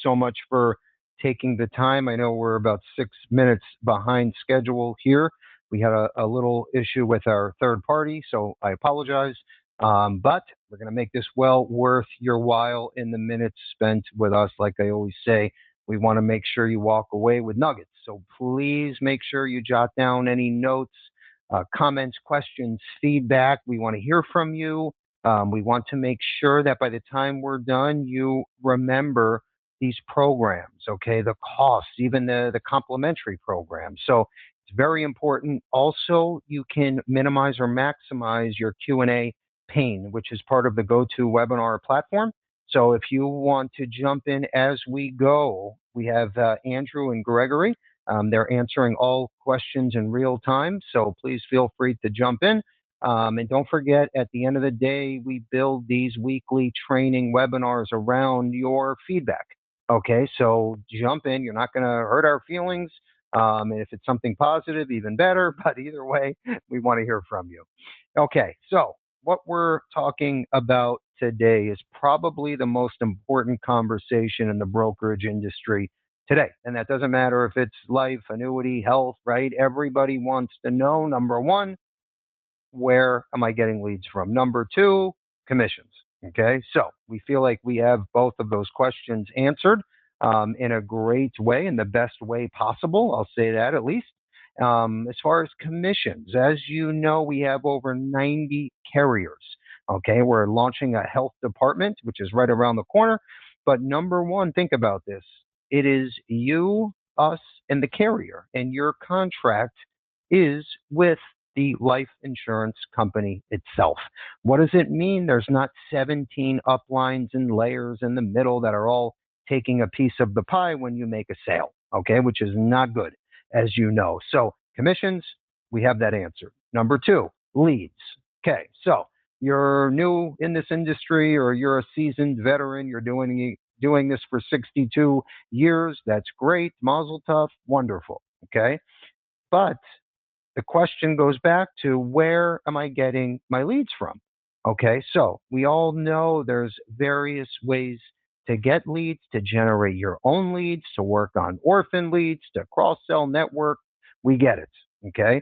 so much for taking the time. I know we're about 6 minutes behind schedule here. We had a little issue with our third party, so I apologize. But we're going to make this well worth your while in the minutes spent with us. Like I always say, we want to make sure you walk away with nuggets. So please make sure you jot down any notes, comments, questions, feedback. We want to hear from you. We want to make sure that by the time we're done, you remember these programs, okay, the costs, even the complimentary programs. So it's very important. Also, you can minimize or maximize your Q&A pane, which is part of the GoToWebinar platform. So if you want to jump in as we go, we have Andrew and Gregory. They're answering all questions in real time, so please feel free to jump in. And don't forget, at the end of the day, we build these weekly training webinars around your feedback. Okay, so jump in. You're not going to hurt our feelings. And if it's something positive, even better. But either way, we want to hear from you. Okay, so what we're talking about today is probably the most important conversation in the brokerage industry today. And that doesn't matter if it's life, annuity, health, right? Everybody wants to know, number one, where am I getting leads from? Number two, commissions. Okay, so we feel like we have both of those questions answered in a great way, in the best way possible. I'll say that at least. As far as commissions, as you know, we have over 90 carriers. Okay, we're launching a health department, which is right around the corner. But number one, think about this. It is you, us, and the carrier, and your contract is with the life insurance company itself. What does it mean? There's not 17 uplines and layers in the middle that are all taking a piece of the pie when you make a sale, okay, which is not good, as you know. So commissions, we have that answered. Number two, leads. Okay, so you're new in this industry or you're a seasoned veteran, you're doing this for 62 years, that's great, mazel tov, wonderful, okay? But the question goes back to, where am I getting my leads from? Okay, so we all know there's various ways to get leads, to generate your own leads, to work on orphan leads, to cross-sell network. We get it, okay?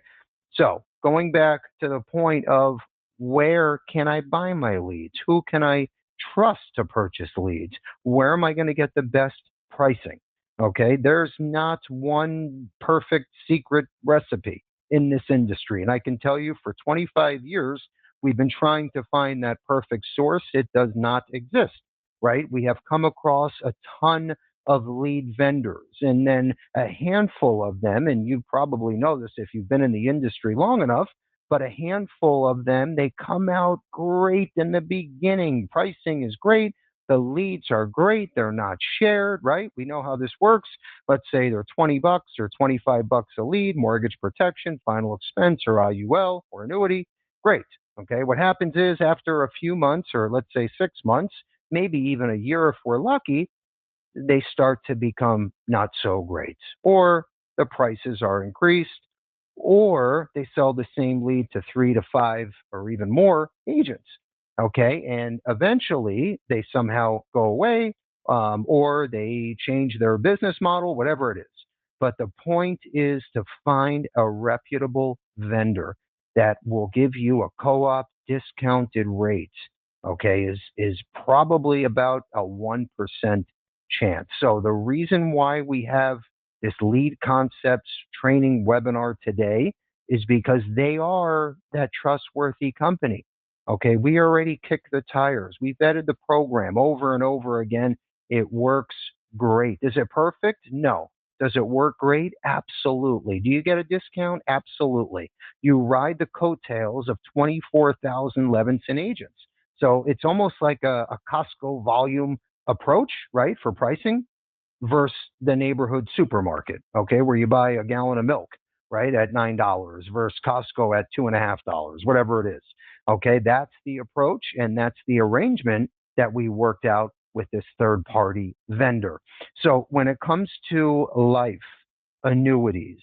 So going back to the point of, where can I buy my leads? Who can I trust to purchase leads? Where am I going to get the best pricing? Okay, there's not one perfect secret recipe in this industry. And I can tell you, for 25 years, we've been trying to find that perfect source. It does not exist, right? We have come across a ton of lead vendors, and then a handful of them, and you probably know this if you've been in the industry long enough, but a handful of them, they come out great in the beginning. Pricing is great. The leads are great. They're not shared, right? We know how this works. Let's say they're $20 or $25 a lead, mortgage protection, final expense, or IUL, or annuity. Great. Okay. What happens is, after a few months, or let's say 6 months, maybe even a year if we're lucky, they start to become not so great, or the prices are increased, or they sell the same lead to 3 to 5 or even more agents. Okay, and eventually they somehow go away, or they change their business model, whatever it is. But the point is to find a reputable vendor that will give you a co-op discounted rate. Okay, is probably about a 1% chance. So the reason why we have this lead concepts training webinar today is because they are that trustworthy company. Okay, we already kicked the tires. We vetted the program over and over again. It works great. Is it perfect? No. Does it work great? Absolutely. Do you get a discount? Absolutely. You ride the coattails of 24,000 Levinson agents. So it's almost like a Costco volume approach, right, for pricing versus the neighborhood supermarket, okay, where you buy a gallon of milk, right, at $9 versus Costco at $2.50, whatever it is. Okay, that's the approach, and that's the arrangement that we worked out with this third-party vendor. So when it comes to life, annuities,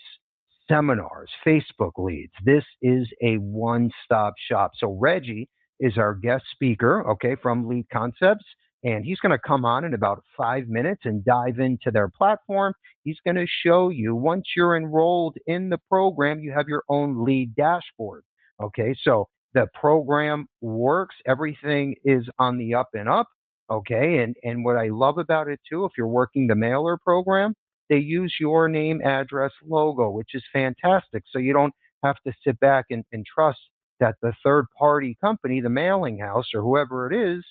seminars, Facebook leads, this is a one-stop shop. So Reggie is our guest speaker, okay, from Lead Concepts. And he's going to come on in about 5 minutes and dive into their platform. He's going to show you, once you're enrolled in the program, you have your own lead dashboard. Okay, so the program works. Everything is on the up and up. Okay, and what I love about it too, if you're working the mailer program, they use your name, address, logo, which is fantastic. So you don't have to sit back and trust that the third party company, the mailing house or whoever it is,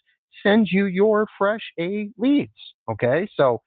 sends you your fresh A leads. Okay, so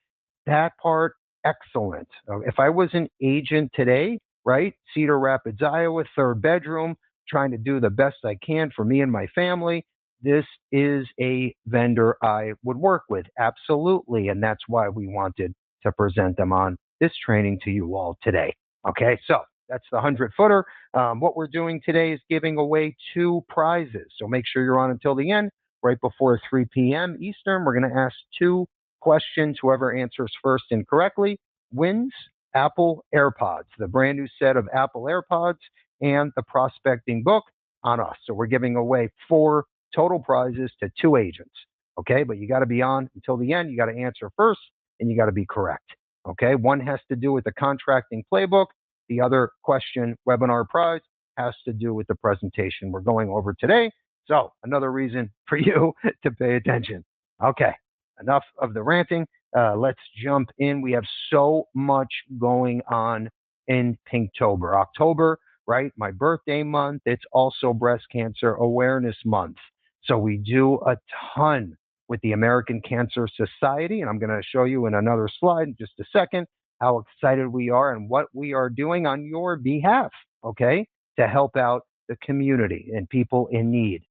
that part, excellent. If I was an agent today, right, Cedar Rapids, Iowa, third bedroom, trying to do the best I can for me and my family, this is a vendor I would work with. Absolutely. And that's why we wanted to present them on this training to you all today. Okay, so that's the 100-footer. What we're doing today is giving away 2 prizes. So make sure you're on until the end. Right before 3 p.m. Eastern, we're going to ask 2 questions. Whoever answers first incorrectly wins Apple AirPods, the brand new set of Apple AirPods and the prospecting book on us. So we're giving away 4 total prizes to 2 agents. Okay, but you got to be on until the end. You got to answer first and you got to be correct. Okay, one has to do with the contracting playbook. The other question, webinar prize, has to do with the presentation we're going over today. So another reason for you to pay attention. Okay, enough of the ranting. Let's jump in. We have so much going on in Pinktober. October, right? My birthday month. It's also Breast Cancer Awareness Month. So we do a ton with the American Cancer Society, and I'm going to show you in another slide in just a second how excited we are and what we are doing on your behalf, okay, to help out the community and people in need.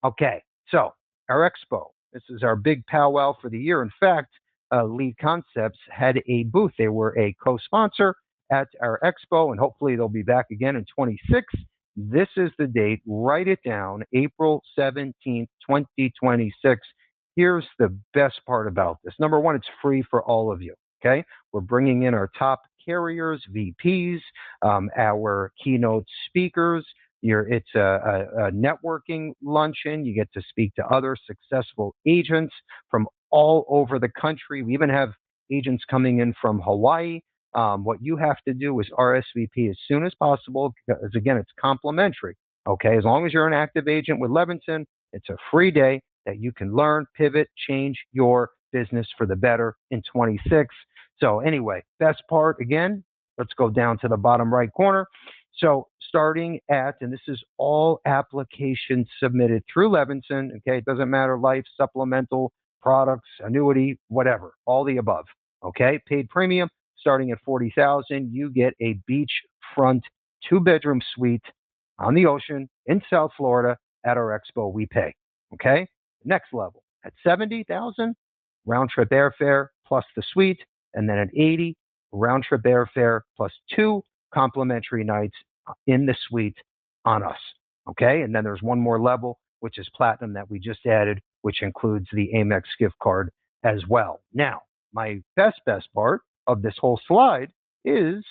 Okay, so our expo, this is our big powwow for the year. In fact, Lead Concepts had a booth. They were a co-sponsor at our expo, and hopefully they'll be back again in 26. This is the date. Write it down, April 17th, 2026. Here's the best part about this. Number one, it's free for all of you, okay? We're bringing in our top carriers, VPs, our keynote speakers. It's a networking luncheon. You get to speak to other successful agents from all over the country. We even have agents coming in from Hawaii. What you have to do is RSVP as soon as possible, because again, it's complimentary. Okay, as long as you're an active agent with Levinson, it's a free day that you can learn, pivot, change your business for the better in 26. So anyway, best part again, let's go down to the bottom right corner. So starting at, and this is all applications submitted through Levinson, okay? It doesn't matter, life, supplemental, products, annuity, whatever, all the above, okay? Paid premium, starting at $40,000, you get a beachfront 2-bedroom suite on the ocean in South Florida at our expo. We pay, okay? Next level, at $70,000, round-trip airfare plus the suite, and then at $80,000, round-trip airfare plus 2 complimentary nights in the suite on us, okay? And then there's one more level, which is platinum, that we just added, which includes the Amex gift card as well. Now, my best part of this whole slide is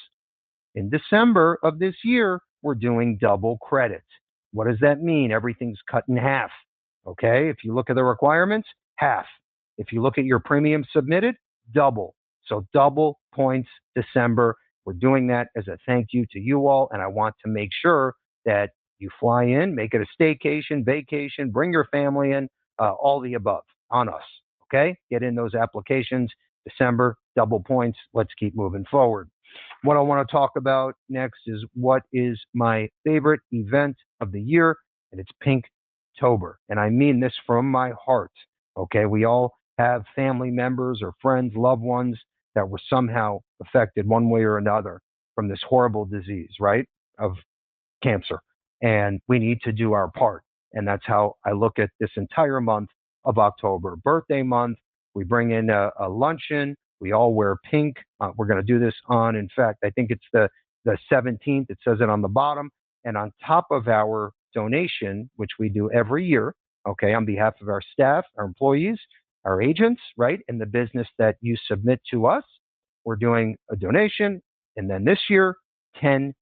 in December of this year, we're doing double credit. What does that mean? Everything's cut in half, okay? If you look at the requirements, half. If you look at your premium submitted, double. So double points December. We're doing that as a thank you to you all, and I want to make sure that you fly in, make it a staycation, vacation, bring your family in, all the above on us, okay? Get in those applications. December, double points. Let's keep moving forward. What I want to talk about next is what is my favorite event of the year, and it's Pinktober. And I mean this from my heart, okay? We all have family members or friends, loved ones that were somehow affected one way or another from this horrible disease, right, of cancer. And we need to do our part. And that's how I look at this entire month of October. Birthday month, we bring in a luncheon. We all wear pink. We're going to do this on, in fact, I think it's the 17th. It says it on the bottom. And on top of our donation, which we do every year, okay, on behalf of our staff, our employees, our agents, right, and the business that you submit to us, we're doing a donation. And then this year, $10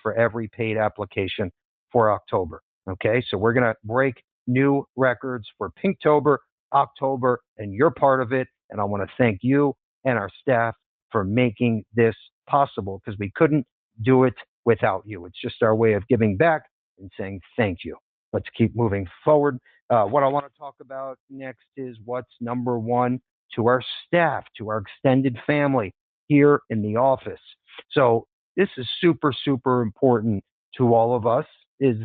for every paid application for October. Okay, so we're going to break new records for Pinktober October, and you're part of it. And I want to thank you and our staff for making this possible because we couldn't do it without you. It's just our way of giving back and saying thank you. Let's keep moving forward. What I want to talk about next is what's number one to our staff, to our extended family here in the office. So this is super, super important to all of us is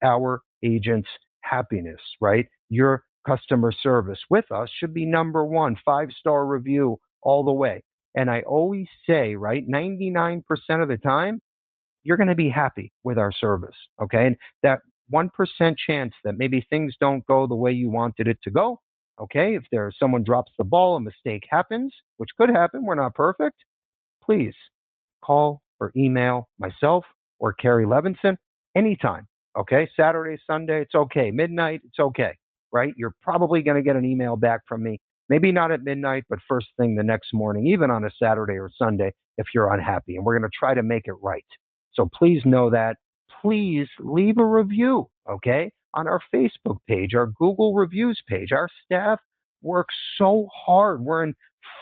our agents' happiness, right? Your customer service with us should be number one, 5-star review all the way. And I always say, right, 99% of the time, you're going to be happy with our service. Okay. And that 1% chance that maybe things don't go the way you wanted it to go. Okay. If there's someone drops the ball, a mistake happens, which could happen. We're not perfect. Please call or email myself or Carrie Levinson anytime. Okay. Saturday, Sunday, it's okay. Midnight, it's okay. Right. You're probably going to get an email back from me. Maybe not at midnight, but first thing the next morning, even on a Saturday or Sunday, if you're unhappy. And we're going to try to make it right. So please know that. Please leave a review, okay, on our Facebook page, our Google reviews page. Our staff works so hard. We're in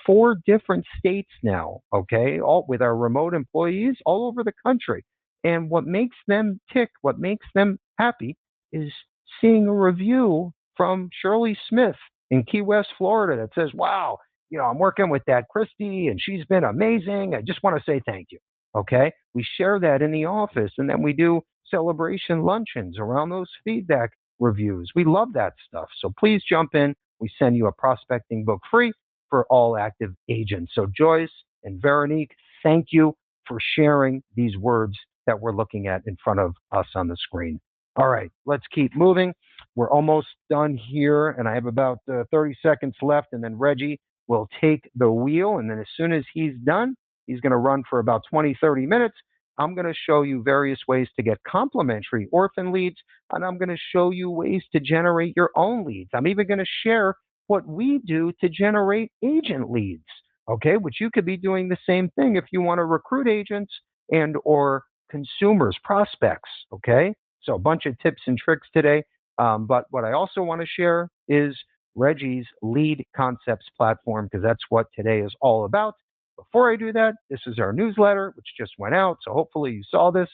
4 different states now, okay, all with our remote employees all over the country. And what makes them tick, what makes them happy is seeing a review from Shirley Smith in Key West, Florida that says, wow, I'm working with that Christy and she's been amazing. I just want to say thank you. Okay. We share that in the office and then we do celebration luncheons around those feedback reviews. We love that stuff. So please jump in. We send you a prospecting book free for all active agents. So Joyce and Veronique, thank you for sharing these words that we're looking at in front of us on the screen. All right, let's keep moving. We're almost done here, and I have about 30 seconds left, and then Reggie will take the wheel, and then as soon as he's done, he's going to run for about 20, 30 minutes. I'm going to show you various ways to get complimentary orphan leads, and I'm going to show you ways to generate your own leads. I'm even going to share what we do to generate agent leads, okay, which you could be doing the same thing if you want to recruit agents and or consumers, prospects, okay? So a bunch of tips and tricks today. But what I also want to share is Reggie's Lead Concepts platform, because that's what today is all about. Before I do that, this is our newsletter, which just went out. So hopefully you saw this.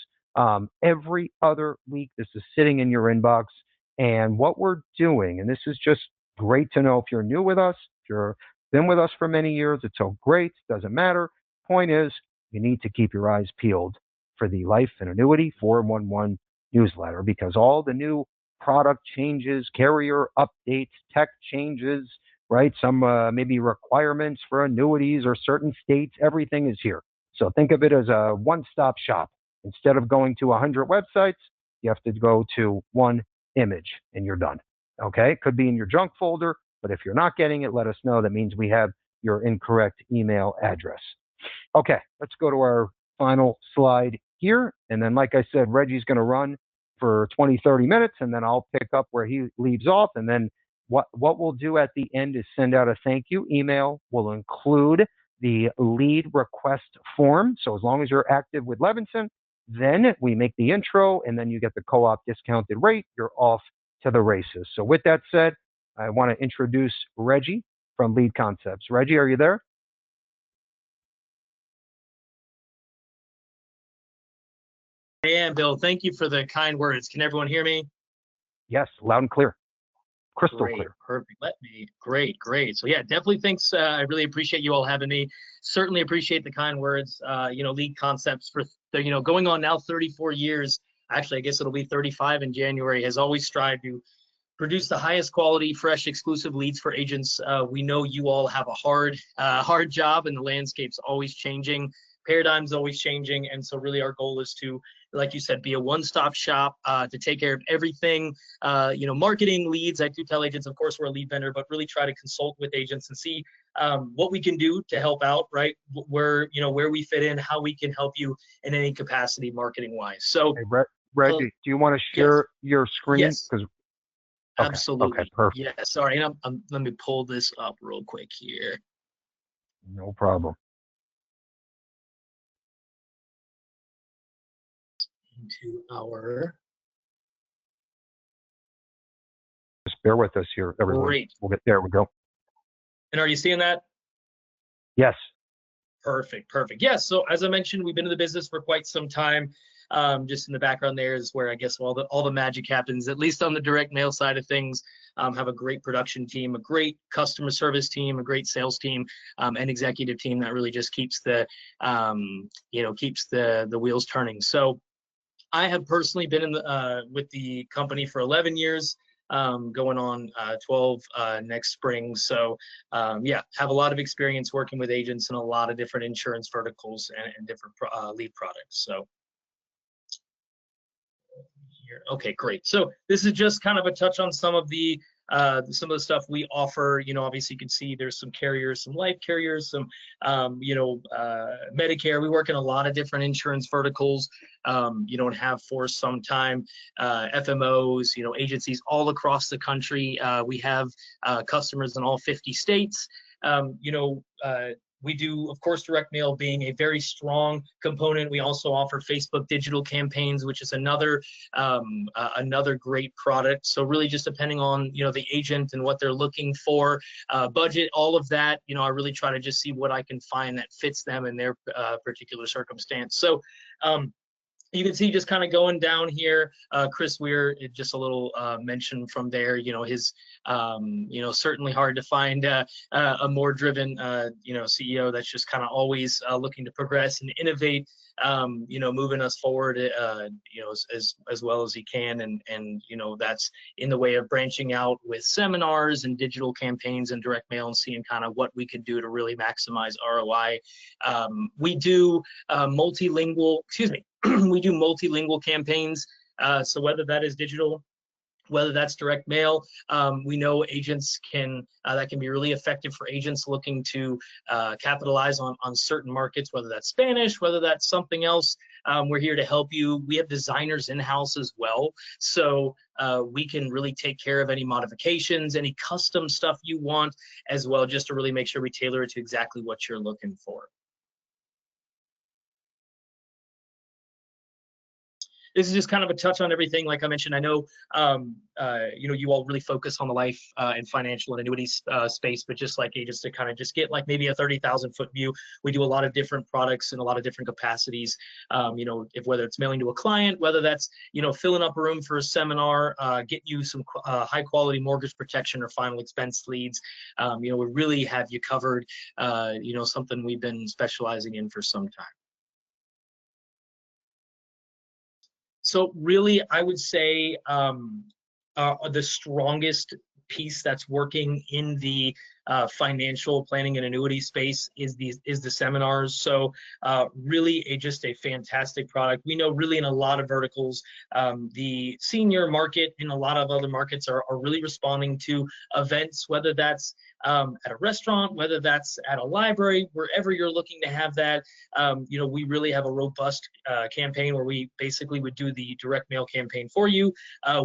Every other week, this is sitting in your inbox. And what we're doing, and this is just great to know if you're new with us, if you've been with us for many years, it's so great, doesn't matter. Point is, you need to keep your eyes peeled for the Life and Annuity 411 newsletter, because all the new product changes, carrier updates, tech changes, right? Some maybe requirements for annuities or certain states, everything is here. So think of it as a one-stop shop. Instead of going to 100 websites, you have to go to one image and you're done. Okay? It could be in your junk folder, but if you're not getting it, let us know. That means we have your incorrect email address. Okay, let's go to our final slide here. And then, like I said, Reggie's going to run for 20, 30 minutes, and then I'll pick up where he leaves off. And then what we'll do at the end is send out a thank you email. We'll include the lead request form. So as long as you're active with Levinson, then we make the intro, and then you get the co-op discounted rate. You're off to the races. So with that said, I want to introduce Reggie from Lead Concepts. Reggie, are you there? I am, Bill. Thank you for the kind words. Can everyone hear me? Yes, loud and clear. Crystal Great, clear. perfect. Great. So yeah, definitely thanks. I really appreciate you all having me. Certainly appreciate the kind words. Lead Concepts for going on now 34 years. Actually, I guess it'll be 35 in January. Has always strived to produce the highest quality, fresh, exclusive leads for agents. We know you all have a hard job, and the landscape's always changing. Paradigm's always changing, and so really our goal is to, like you said, be a one-stop shop to take care of everything. Marketing, leads. I do tell agents, of course, we're a lead vendor, but really try to consult with agents and see what we can do to help out, right? Where we fit in, how we can help you in any capacity, marketing-wise. So, hey, Reggie, do you want to share your screen? Yes. Okay. Absolutely. Okay, perfect. Yeah, sorry. And let me pull this up real quick here. No problem. Into our. Just bear with us here, everyone. Great. We'll get there. We go. And are you seeing that? Yes. Perfect, perfect. Yeah, so as I mentioned, we've been in the business for quite some time. Just in the background there is where I guess all the magic happens, at least on the direct mail side of things. Have a great production team, a great customer service team, a great sales team, and executive team that really just keeps the keeps the wheels turning. So I have personally been in with the company for 11 years. Going on 12 next spring. So yeah, have a lot of experience working with agents in a lot of different insurance verticals and different lead products. So here, okay, great. So this is just kind of a touch on some of the stuff we offer. Obviously you can see there's some carriers, some life carriers, some Medicare. We work in a lot of different insurance verticals. And have for some time. FMOs, agencies all across the country. We have customers in all 50 states. We do, of course, direct mail being a very strong component. We also offer Facebook digital campaigns, which is another great product. So really just depending on, the agent and what they're looking for, budget, all of that, I really try to just see what I can find that fits them in their particular circumstance. So you can see just kind of going down here, Chris Weir, just a little mention from there, his, certainly hard to find a more driven, CEO that's just kind of always looking to progress and innovate, moving us forward, as well as he can. And that's in the way of branching out with seminars and digital campaigns and direct mail and seeing kind of what we could do to really maximize ROI. We do multilingual campaigns. So whether that is digital, whether that's direct mail, we know agents that can be really effective for agents looking to capitalize on certain markets, whether that's Spanish, whether that's something else. We're here to help you. We have designers in-house as well. So we can really take care of any modifications, any custom stuff you want as well, just to really make sure we tailor it to exactly what you're looking for. This is just kind of a touch on everything. Like I mentioned, I know, you all really focus on the life and financial and annuity space, but just like agents to kind of just get like maybe a 30,000-foot view. We do a lot of different products in a lot of different capacities. Whether it's mailing to a client, whether that's, filling up a room for a seminar, get you some high quality mortgage protection or final expense leads. We really have you covered, something we've been specializing in for some time. So really, I would say the strongest piece that's working in the financial planning and annuity space is the seminars. So really just a fantastic product. We know really in a lot of verticals, the senior market in a lot of other markets are really responding to events, whether that's at a restaurant, whether that's at a library, wherever you're looking to have that. We really have a robust campaign where we basically would do the direct mail campaign for you.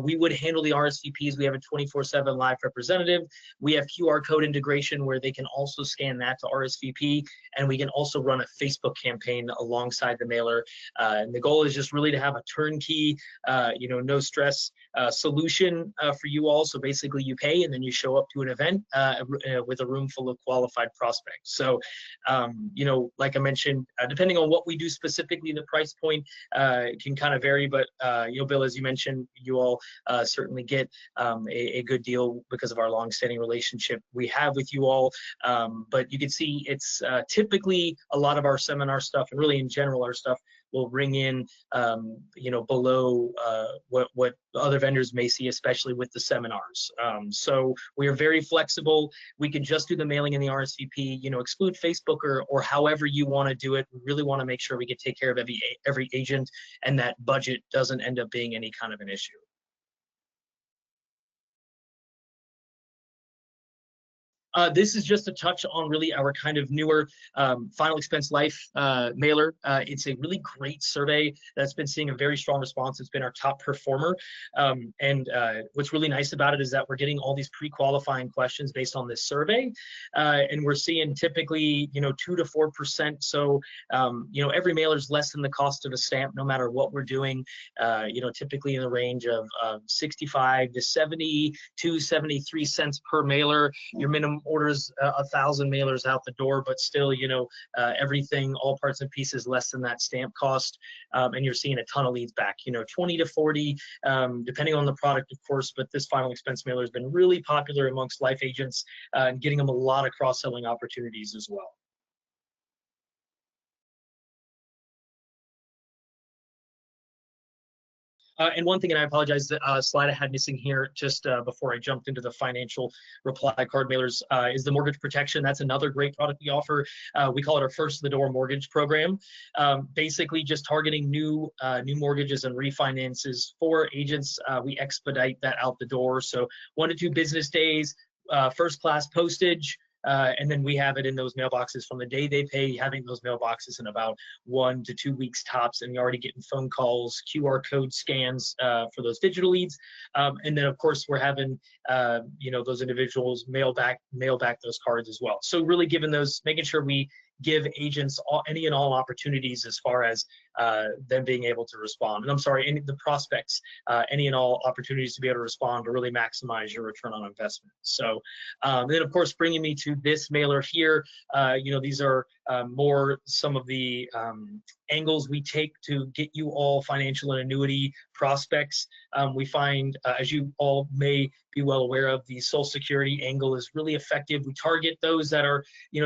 We would handle the RSVPs. We have a 24/7 live representative. We have QR code integration where they can also scan that to RSVP, and we can also run a Facebook campaign alongside the mailer. And the goal is just really to have a turnkey, no stress solution for you all. So basically you pay and then you show up to an event with a room full of qualified prospects. So, like I mentioned, depending on what we do specifically, the price point can kind of vary, but, Bill, as you mentioned, you all certainly get a good deal because of our long-standing relationship we have with you all. But you can see it's typically a lot of our seminar stuff, and really in general our stuff, will ring in, below what other vendors may see, especially with the seminars. So we are very flexible. We can just do the mailing and the RSVP, exclude Facebook or however you want to do it. We really want to make sure we can take care of every agent, and that budget doesn't end up being any kind of an issue. This is just a touch on really our kind of newer Final Expense Life mailer. It's a really great survey that's been seeing a very strong response. It's been our top performer. And what's really nice about it is that we're getting all these pre-qualifying questions based on this survey. And we're seeing typically, 2 to 4%. So, every mailer is less than the cost of a stamp, no matter what we're doing, typically in the range of 65 to 72, 73 cents per mailer. Your minimum orders 1,000 mailers out the door, but still, everything, all parts and pieces less than that stamp cost. And you're seeing a ton of leads back, 20 to 40, depending on the product, of course, but this Final Expense mailer has been really popular amongst life agents and getting them a lot of cross-selling opportunities as well. And one thing, and I apologize, the slide I had missing here just before I jumped into the financial reply card mailers is the mortgage protection. That's another great product we offer. We call it our first to the door mortgage program. Basically just targeting new mortgages and refinances for agents. We expedite that out the door. So 1 to 2 business days, first class postage. And then we have it in those mailboxes from the day they pay, having those mailboxes in about 1 to 2 weeks tops, and you're already getting phone calls, QR code scans for those digital leads. And then of course we're having those individuals mail back those cards as well. So really making sure we give agents any and all opportunities as far as them being able to respond. And I'm sorry, the prospects, any and all opportunities to be able to respond to really maximize your return on investment. So then of course, bringing me to this mailer here, these are more some of the angles we take to get you all financial and annuity prospects. We find, as you all may be well aware of, the Social Security angle is really effective. We target those that are,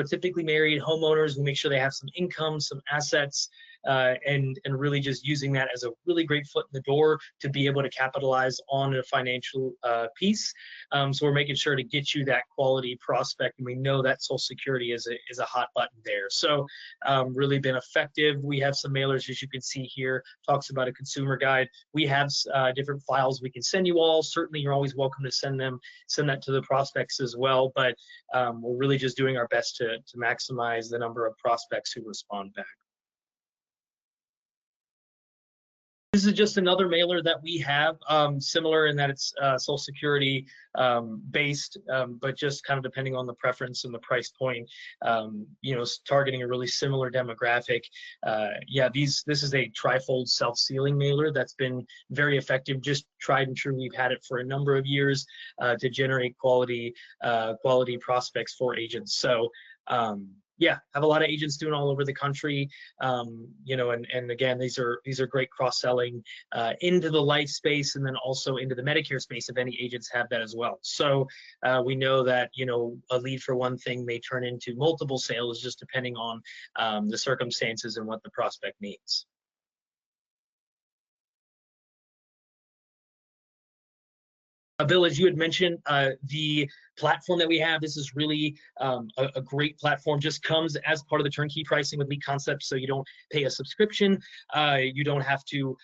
typically married homeowners. We make sure they have some income, some assets, and really just using that as a really great foot in the door to be able to capitalize on a financial piece. So we're making sure to get you that quality prospect, and we know that Social Security is a hot button there. So really been effective. We have some mailers, as you can see here, talks about a consumer guide. We have different files we can send you all. Certainly, you're always welcome to send that to the prospects as well. But we're really just doing our best to maximize the number of prospects who respond back. This is just another mailer that we have, similar in that it's Social Security based, but just kind of depending on the preference and the price point, targeting a really similar demographic. This is a trifold self-sealing mailer that's been very effective, just tried and true. We've had it for a number of years to generate quality prospects for agents. So have a lot of agents doing all over the country, and again, these are great cross-selling into the life space, and then also into the Medicare space if any agents have that as well. So we know that a lead for one thing may turn into multiple sales just depending on the circumstances and what the prospect needs. Bill, as you had mentioned, the platform that we have, this is really a great platform. Just comes as part of the turnkey pricing with Lead Concepts, so you don't pay a subscription. You don't have to,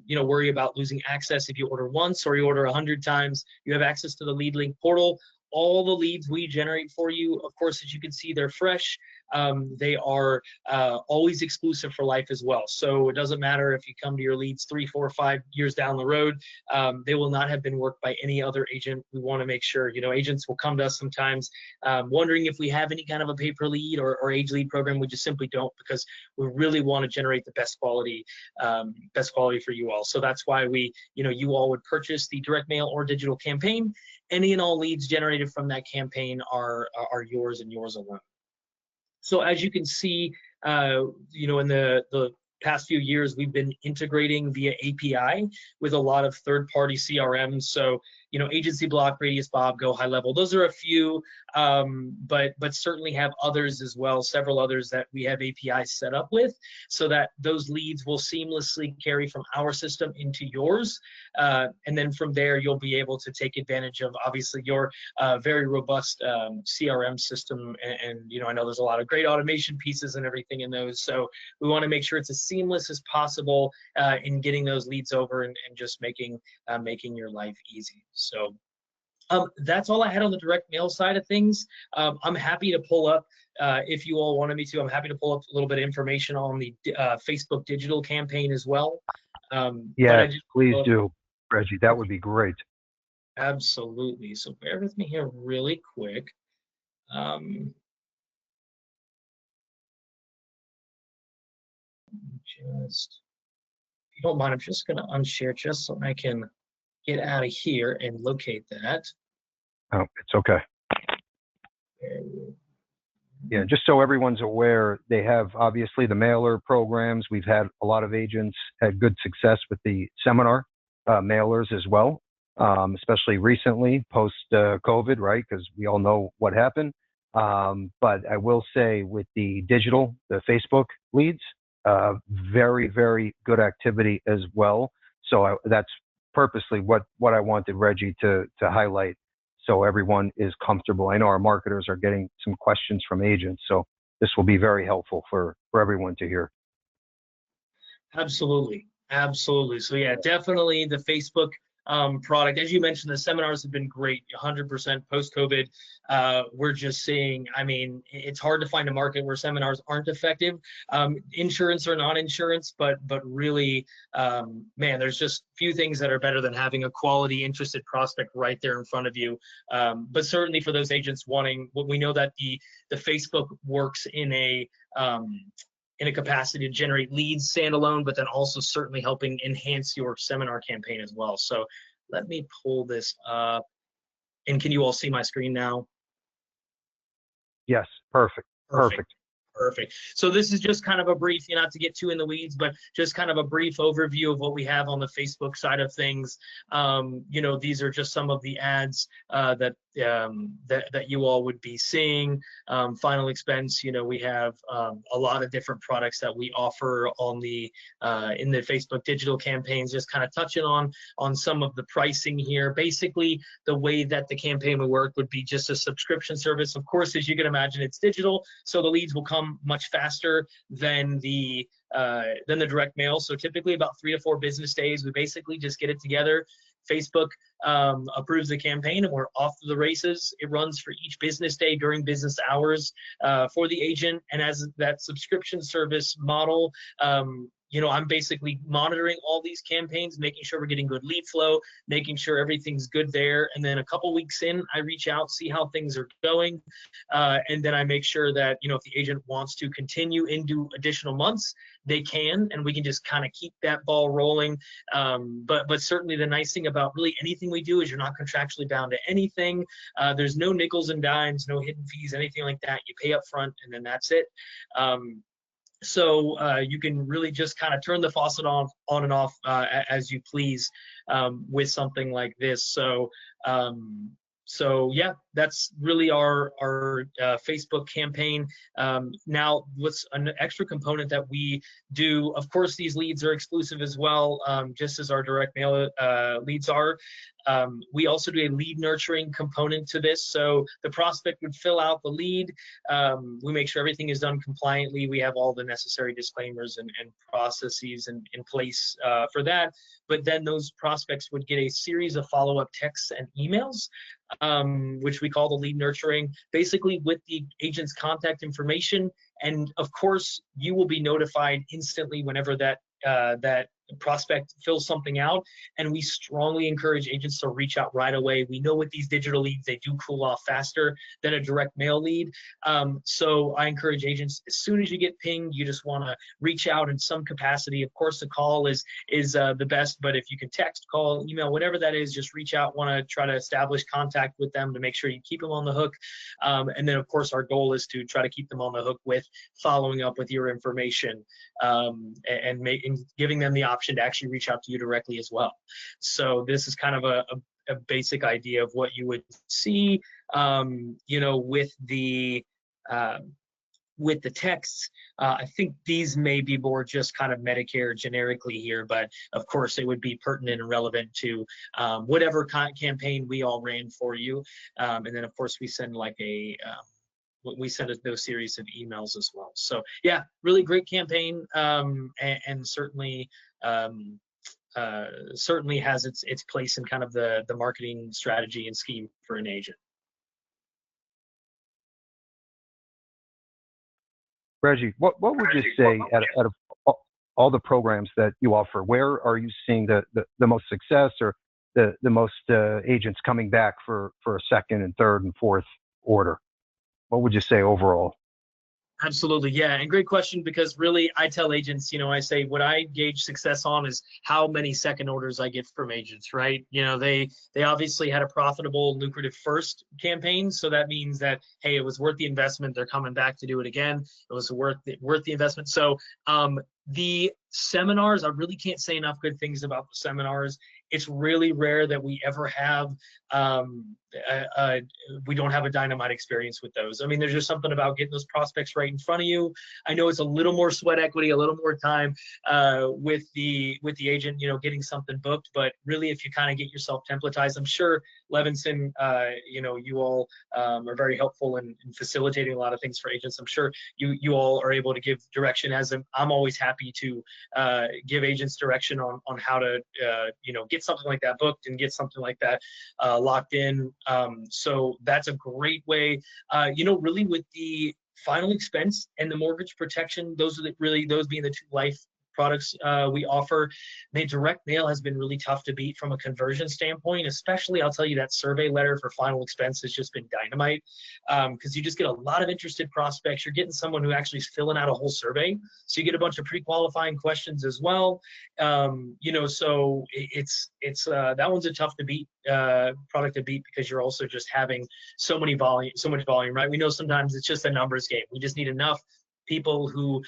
worry about losing access if you order once or you order 100 times. You have access to the Lead Link portal. All the leads we generate for you, of course, as you can see, they're fresh. They are always exclusive for life as well. So it doesn't matter if you come to your leads 3, 4, 5 years down the road, they will not have been worked by any other agent. We want to make sure, agents will come to us sometimes wondering if we have any kind of a pay-per-lead or age lead program. We just simply don't, because we really want to generate the best quality for you all. So that's why you all would purchase the direct mail or digital campaign. Any and all leads generated from that campaign are yours and yours alone. So as you can see, in the past few years, we've been integrating via API with a lot of third-party CRMs. So, Agency Block, Radius Bob, Go High Level, those are a few, but certainly have others as well, several others that we have APIs set up with, so that those leads will seamlessly carry from our system into yours. And then from there, you'll be able to take advantage of, obviously, your very robust CRM system. And I know there's a lot of great automation pieces and everything in those. So we want to make sure it's as seamless as possible in getting those leads over and just making your life easy. So That's all I had on the direct mail side of things. I'm happy to pull up, if you all wanted me to, I'm happy to pull up a little bit of information on the Facebook digital campaign as well. But I Yes, just, please do, Reggie. That would be great. absolutely. So bear with me here really quick. Just, if you don't mind, I'm just going to unshare just so I can get out of here and locate that. Oh, it's okay. Yeah, just so everyone's aware, they have obviously the mailer programs. We've had a lot of agents had good success with the seminar mailers as well, especially recently post COVID, right? Because we all know what happened. But I will say with the digital, the Facebook leads, very, very good activity as well. So that's purposely what I wanted Reggie to highlight, so everyone is comfortable. I know our marketers are getting some questions from agents, so this will be very helpful for everyone to hear. Absolutely. Absolutely. So yeah, definitely the Facebook product. As you mentioned, the seminars have been great, 100% post-COVID. We're just seeing, I mean, it's hard to find a market where seminars aren't effective, insurance or non-insurance, but really, man, there's just few things that are better than having a quality, interested prospect right there in front of you. But certainly for those agents wanting, we know that the Facebook works in a capacity to generate leads standalone, but then also certainly helping enhance your seminar campaign as well. So let me pull this up. And can you all see my screen now? Yes, perfect. Perfect. Perfect. So this is just kind of a brief, not to get too in the weeds, but just kind of a brief overview of what we have on the Facebook side of things. These are just some of the ads that you all would be seeing. Final expense, we have a lot of different products that we offer on the in the Facebook digital campaigns. Just kind of touching on some of the pricing here. Basically, the way that the campaign would work would be just a subscription service. Of course, as you can imagine, it's digital, so the leads will come much faster than the direct mail. So typically about 3 to 4 business days, we basically just get it together. Facebook approves the campaign and we're off to the races. It runs for each business day during business hours for the agent. And as that subscription service model, I'm basically monitoring all these campaigns, making sure we're getting good lead flow, making sure everything's good there. And then a couple weeks in, I reach out, see how things are going. And then I make sure that, if the agent wants to continue into additional months, they can, and we can just kind of keep that ball rolling. But certainly the nice thing about really anything we do is you're not contractually bound to anything. There's no nickels and dimes, no hidden fees, anything like that. You pay up front and then that's it. So you can really just kind of turn the faucet on and off as you please with something like this. So yeah, that's really our Facebook campaign. Now, what's an extra component that we do? Of course, these leads are exclusive as well, just as our direct mail leads are. We also do a lead nurturing component to this. So the prospect would fill out the lead. We make sure everything is done compliantly. We have all the necessary disclaimers and processes in place for that. But then those prospects would get a series of follow-up texts and emails, which we call the lead nurturing, basically with the agent's contact information. And of course, you will be notified instantly whenever that prospect fills something out, and we strongly encourage agents to reach out right away. We know with these digital leads, they do cool off faster than a direct mail lead. So I encourage agents, as soon as you get pinged, you just want to reach out in some capacity. Of course, the call is the best, but if you can text, call, email, whatever that is, just reach out. Want to try to establish contact with them to make sure you keep them on the hook. And then, of course, our goal is to try to keep them on the hook with following up with your information and giving them the option to actually reach out to you directly as well. So this is kind of a basic idea of what you would see, with the texts. I think these may be more just kind of Medicare generically here, but of course it would be pertinent and relevant to whatever campaign we all ran for you. And then of course we send those series of emails as well. So yeah, really great campaign, and certainly certainly has its place in kind of the marketing strategy and scheme for an agent. Reggie, what would you say out of all the programs that you offer, where are you seeing the most success, or the most agents coming back for a second and third and fourth order? What would you say overall? Absolutely. Yeah. And great question, because really I tell agents, I say what I gauge success on is how many second orders I get from agents, right? They obviously had a profitable, lucrative first campaign. So that means that, hey, it was worth the investment. They're coming back to do it again. It was worth the investment. So the seminars, I really can't say enough good things about the seminars. It's really rare that we ever have, we don't have a dynamite experience with those. I mean, there's just something about getting those prospects right in front of you. I know it's a little more sweat equity, a little more time with the agent, getting something booked. But really, if you kind of get yourself templatized, I'm sure Levinson, you all are very helpful in facilitating a lot of things for agents. I'm sure you all are able to give direction, as I'm always happy to give agents direction on how to get something like that booked and get something like that locked in. So that's a great way, really with the final expense and the mortgage protection. Those being the two life products we offer. The direct mail has been really tough to beat from a conversion standpoint, especially I'll tell you that survey letter for final expense has just been dynamite, because you just get a lot of interested prospects. You're getting someone who actually is filling out a whole survey, so you get a bunch of pre-qualifying questions as well. So it's that one's a tough to beat product to beat, because you're also just having so much volume, right? We know sometimes it's just a numbers game. We just need enough people who,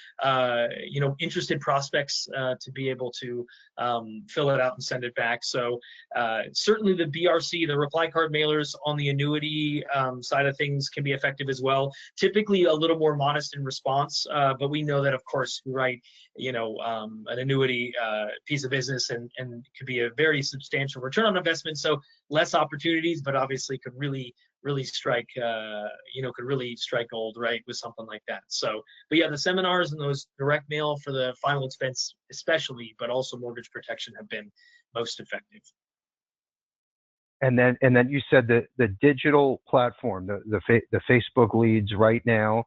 interested prospects to be able to fill it out and send it back. So certainly the BRC, the reply card mailers on the annuity side of things can be effective as well. Typically a little more modest in response, but we know that, of course, we write, an annuity piece of business and could be a very substantial return on investment. So less opportunities, but obviously could really strike, could really strike gold, right, with something like that. So, but yeah, the seminars and those direct mail for the final expense especially, but also mortgage protection, have been most effective. And then you said that the digital platform, the Facebook leads right now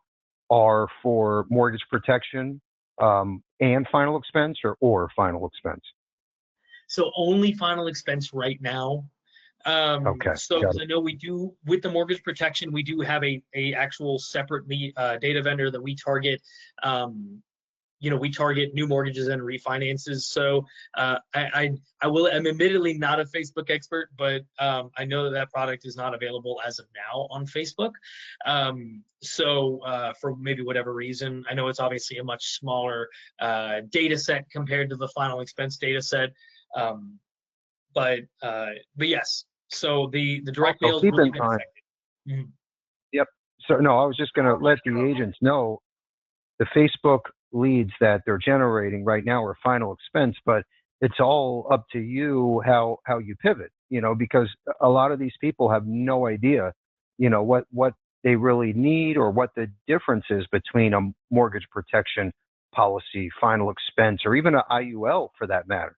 are for mortgage protection and final expense, or final expense? So only final expense right now. Okay. So I know we do, with the mortgage protection, we do have a actual separate data vendor that we target. We target new mortgages and refinances. So I'm admittedly not a Facebook expert, but I know that product is not available as of now on Facebook. So for maybe whatever reason, I know it's obviously a much smaller data set compared to the final expense data set. But yes, so the direct mail is really been effective. Mm-hmm. Yep. So no, I was just going to let the agents know the Facebook leads that they're generating right now are final expense, but it's all up to you how you pivot, because a lot of these people have no idea, what they really need, or what the difference is between a mortgage protection policy, final expense, or even an IUL for that matter.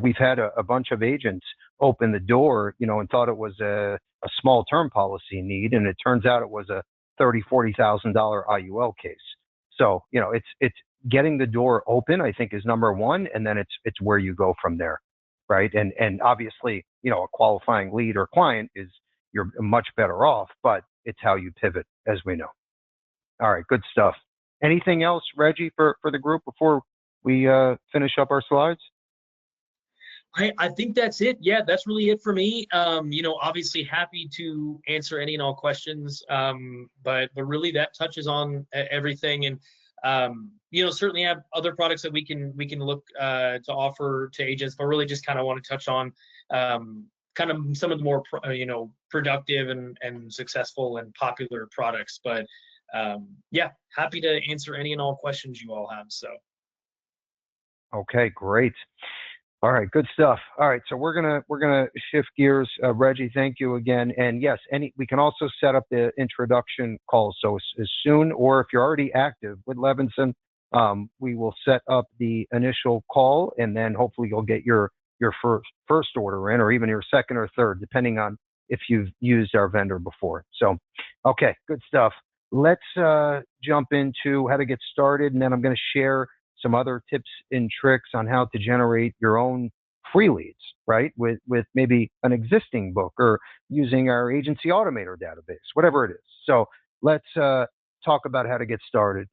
We've had a bunch of agents open the door, and thought it was a small term policy need, and it turns out it was a $30,000-$40,000 IUL case. So, it's getting the door open, I think, is number one, and then it's where you go from there, right? And obviously, a qualifying lead or client you're much better off, but it's how you pivot, as we know. All right, good stuff. Anything else, Reggie, for the group before we finish up our slides? I think that's it. Yeah, that's really it for me. Obviously happy to answer any and all questions, but really that touches on everything. And certainly have other products that we can look to offer to agents, but really just kind of want to touch on kind of some of the more productive and successful and popular products. But yeah, happy to answer any and all questions you all have. So. Okay, great. All right, good stuff. All right, so we're gonna shift gears. Reggie, thank you again. And yes, we can also set up the introduction call. So as soon, or if you're already active with Levinson, we will set up the initial call, and then hopefully you'll get your your first order in, or even your second or third, depending on if you've used our vendor before. So, okay, good stuff. Let's jump into how to get started, and then I'm going to share some other tips and tricks on how to generate your own free leads, right? With maybe an existing book or using our agency automator database, whatever it is. So let's talk about how to get started.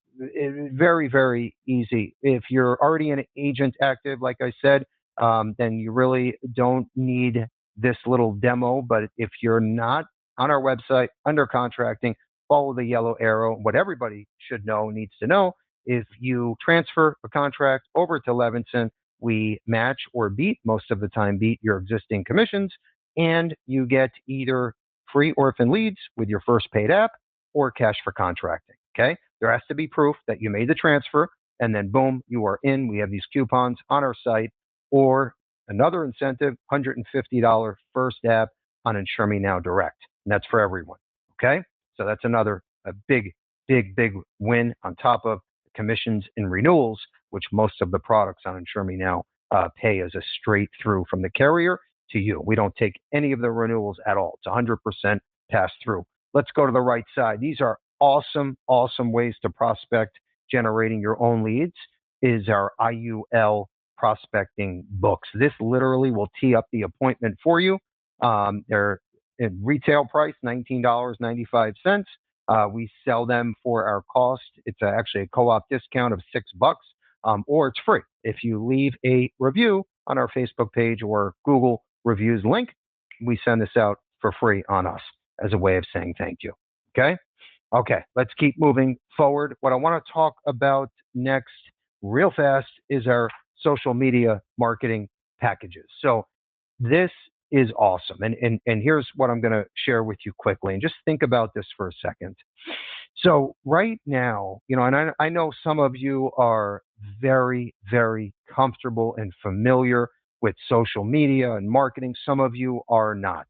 Very, very easy. If you're already an agent active, like I said, then you really don't need this little demo. But if you're not on our website, under contracting, follow the yellow arrow. What everybody should know, needs to know, if you transfer a contract over to Levinson, we match or beat, most of the time beat, your existing commissions, and you get either free orphan leads with your first paid app or cash for contracting. Okay, there has to be proof that you made the transfer, and then boom, you are in. We have these coupons on our site, or another incentive, $150 first app on Insure Me Now Direct, and that's for everyone. Okay, so that's another big win on top of commissions and renewals, which most of the products on Insure Me Now pay as a straight through from the carrier to you. We don't take any of the renewals at all. It's 100% pass through. Let's go to the right side. These are awesome ways to prospect. Generating your own leads is our IUL prospecting books. This literally will tee up the appointment for you. They're at retail price, $19.95. We sell them for our cost. It's actually a co-op discount of $6, or it's free. If you leave a review on our Facebook page or Google reviews link, we send this out for free on us as a way of saying thank you. Okay? Okay, let's keep moving forward. What I want to talk about next real fast is our social media marketing packages. So this is awesome. And here's what I'm going to share with you quickly. And just think about this for a second. So right now, and I know some of you are very, very comfortable and familiar with social media and marketing. Some of you are not.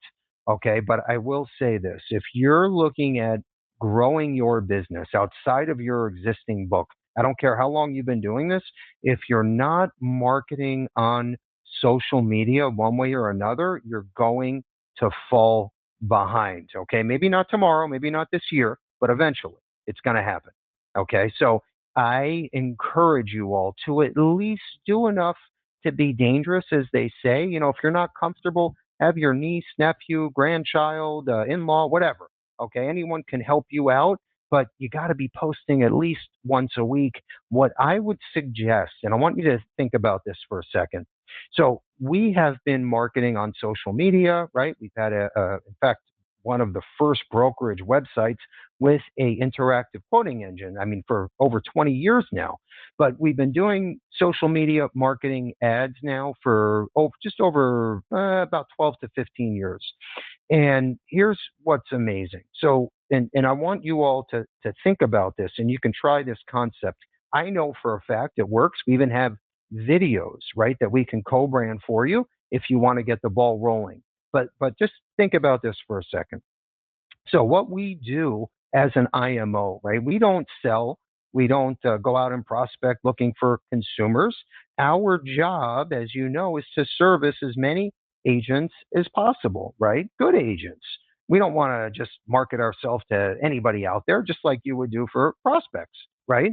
Okay, but I will say this. If you're looking at growing your business outside of your existing book, I don't care how long you've been doing this, if you're not marketing on social media one way or another, you're going to fall behind. Okay, maybe not tomorrow, maybe not this year, but eventually it's going to happen. Okay, so I encourage you all to at least do enough to be dangerous, as they say. If you're not comfortable, have your niece, nephew, grandchild, in-law, whatever. Okay, anyone can help you out, but you got to be posting at least once a week. What I would suggest, and I want you to think about this for a second. So we have been marketing on social media, right? We've had in fact, one of the first brokerage websites with a interactive quoting engine. I mean, for over 20 years now. But we've been doing social media marketing ads now for just over about 12 to 15 years. And here's what's amazing. So, and I want you all to think about this, and you can try this concept. I know for a fact it works. We even have videos, right, that we can co-brand for you if you want to get the ball rolling. But just think about this for a second. So what we do as an IMO, right? We don't sell. We don't go out and prospect looking for consumers. Our job, as you know, is to service as many agents as possible, right? Good agents. We don't want to just market ourselves to anybody out there, just like you would do for prospects, right?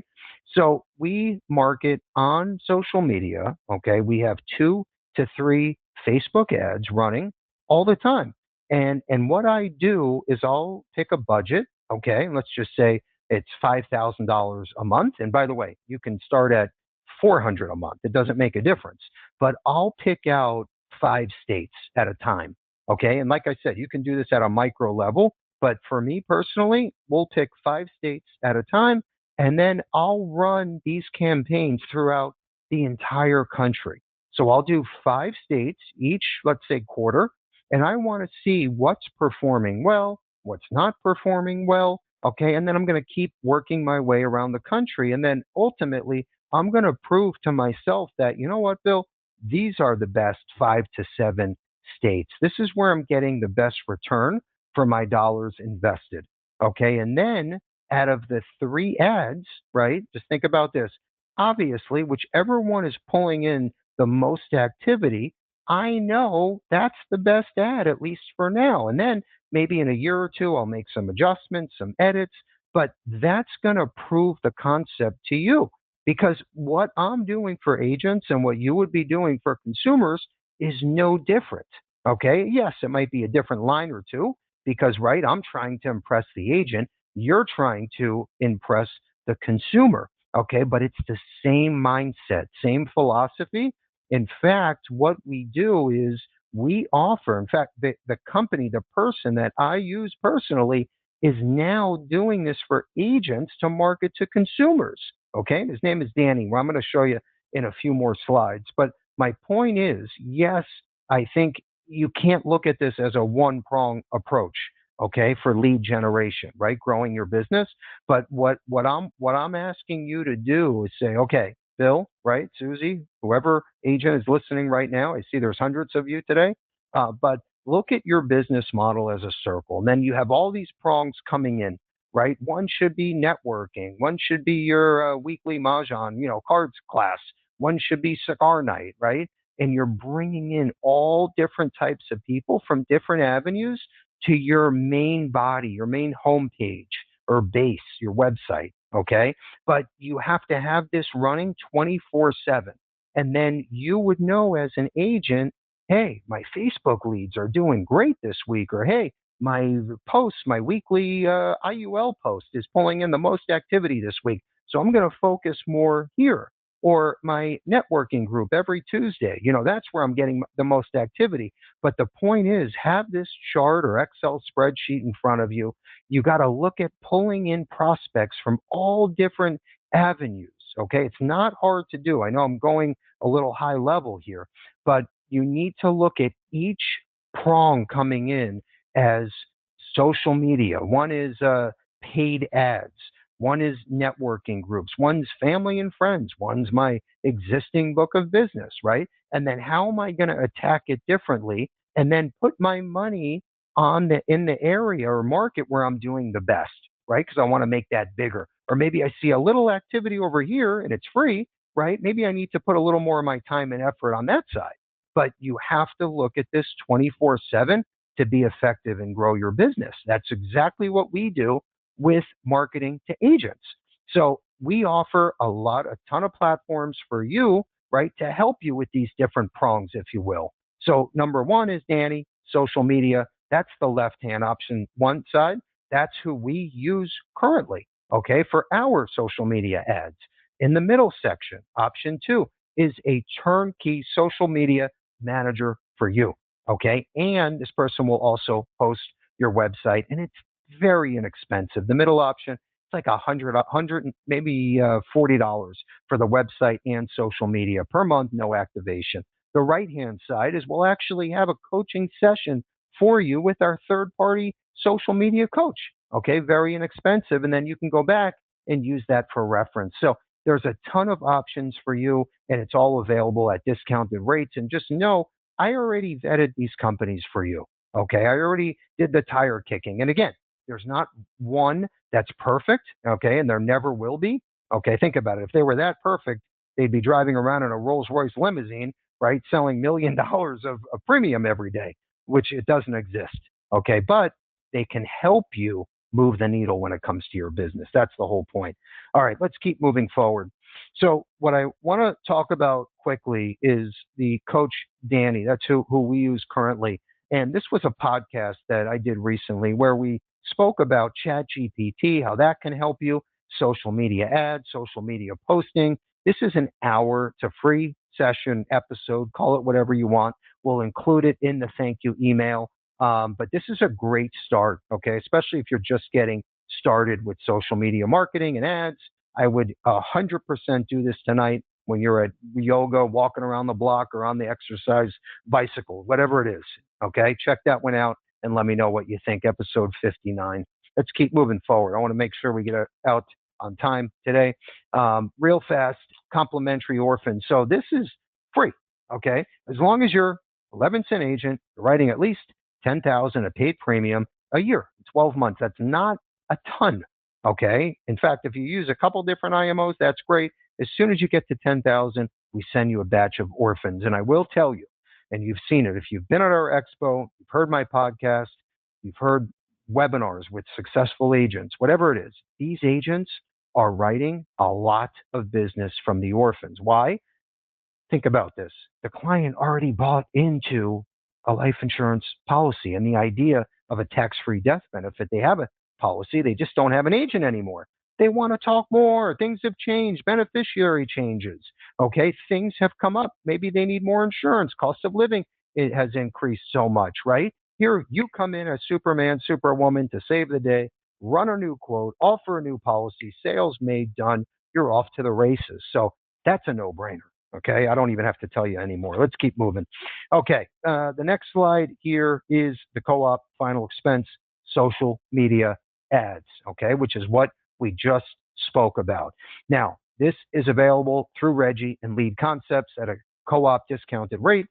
So we market on social media. Okay, we have 2 to 3 Facebook ads running all the time. And what I do is I'll pick a budget. Okay, let's just say it's $5,000 a month. And by the way, you can start at $400 a month. It doesn't make a difference. But I'll pick out 5 states at a time. Okay, and like I said, you can do this at a micro level. But for me personally, we'll pick 5 states at a time, and then I'll run these campaigns throughout the entire country. So I'll do 5 states each, let's say quarter, and I want to see what's performing well, what's not performing well. Okay, and then I'm going to keep working my way around the country. And then ultimately, I'm going to prove to myself that, you know what, Bill, these are the best 5 to 7 states. This is where I'm getting the best return for my dollars invested. Okay, and then out of the 3 ads, right, just think about this. Obviously, whichever one is pulling in the most activity, I know that's the best ad, at least for now. And then maybe in a year or two, I'll make some adjustments, some edits, but that's going to prove the concept to you because what I'm doing for agents and what you would be doing for consumers is no different. Okay. Yes, it might be a different line or two because, right, I'm trying to impress the agent. You're trying to impress the consumer. Okay. But it's the same mindset, same philosophy. In fact, what we do is we offer, in fact, the company, the person that I use personally is now doing this for agents to market to consumers. Okay. His name is Danny. Well, I'm going to show you in a few more slides. But my point is, yes, I think you can't look at this as a one prong approach. Okay, for lead generation, right? Growing your business. But what I'm asking you to do is say, okay, Bill, right? Susie, whoever agent is listening right now, I see there's hundreds of you today. But look at your business model as a circle. And then you have all these prongs coming in, right? One should be networking. One should be your weekly mahjong, cards class. One should be cigar night, right? And you're bringing in all different types of people from different avenues to your main body, your main homepage or base, your website. Okay. But you have to have this running 24/7. And then you would know as an agent, hey, my Facebook leads are doing great this week, or hey, my posts, my weekly IUL post is pulling in the most activity this week. So I'm going to focus more here. Or my networking group every Tuesday, that's where I'm getting the most activity. But the point is, have this chart or Excel spreadsheet in front of you. You got to look at pulling in prospects from all different avenues. Okay. It's not hard to do. I know I'm going a little high level here, but you need to look at each prong coming in as social media. One is paid ads. One is networking groups. One's family and friends. One's my existing book of business, right? And then how am I going to attack it differently? And then put my money in the area or market where I'm doing the best, right? Because I want to make that bigger. Or maybe I see a little activity over here and it's free, right? Maybe I need to put a little more of my time and effort on that side. But you have to look at this 24/7 to be effective and grow your business. That's exactly what we do with marketing to agents. So we offer a ton of platforms for you, right, to help you with these different prongs, if you will. So number one is Danny, social media. That's the left-hand option, one side. That's who we use currently, okay, for our social media ads. In the middle section, option two is a turnkey social media manager for you, okay? And this person will also host your website, and it's very inexpensive. The middle option, it's like a hundred, maybe $40 for the website and social media per month, no activation. The right-hand side is we'll actually have a coaching session for you with our third-party social media coach. Okay, very inexpensive, and then you can go back and use that for reference. So there's a ton of options for you, and it's all available at discounted rates. And just know, I already vetted these companies for you. Okay, I already did the tire kicking. And again, there's not one that's perfect, okay, and there never will be. Okay, think about it. If they were that perfect, they'd be driving around in a Rolls Royce limousine, right, selling $1 million of premium every day, which it doesn't exist. Okay, but they can help you move the needle when it comes to your business. That's the whole point. All right, let's keep moving forward. So what I want to talk about quickly is the coach Danny. That's who we use currently. And this was a podcast that I did recently where we spoke about ChatGPT, how that can help you, social media ads, social media posting. This is an hour. It's a free session episode. Call it whatever you want. We'll include it in the thank you email. But this is a great start, okay? Especially if you're just getting started with social media marketing and ads. I would 100% do this tonight when you're at yoga, walking around the block, or on the exercise bicycle, whatever it is. Okay, check that one out and let me know what you think. Episode 59. Let's keep moving forward. I want to make sure we get out on time today. Real fast, complimentary orphan. So this is free. Okay, as long as you're 11-cent agent, you're writing at least 10,000 a paid premium a year, 12 months. That's not a ton. Okay. In fact, if you use a couple different IMOs, that's great. As soon as you get to 10,000, we send you a batch of orphans. And I will tell you, and you've seen it. If you've been at our expo, you've heard my podcast, you've heard webinars with successful agents, whatever it is, these agents are writing a lot of business from the orphans. Why? Think about this. The client already bought into a life insurance policy and the idea of a tax-free death benefit. They have a policy, they just don't have an agent anymore. They want to talk more. Things have changed, beneficiary changes. Okay, things have come up. Maybe they need more insurance. Cost of living, it has increased so much, right? Here, you come in as Superman, Superwoman to save the day, run a new quote, offer a new policy, sales made, done. You're off to the races. So that's a no-brainer. Okay, I don't even have to tell you anymore. Let's keep moving. Okay, the next slide here is the co-op final expense social media ads, okay, which is what we just spoke about. Now, this is available through Reggie and Lead Concepts at a co-op discounted rate.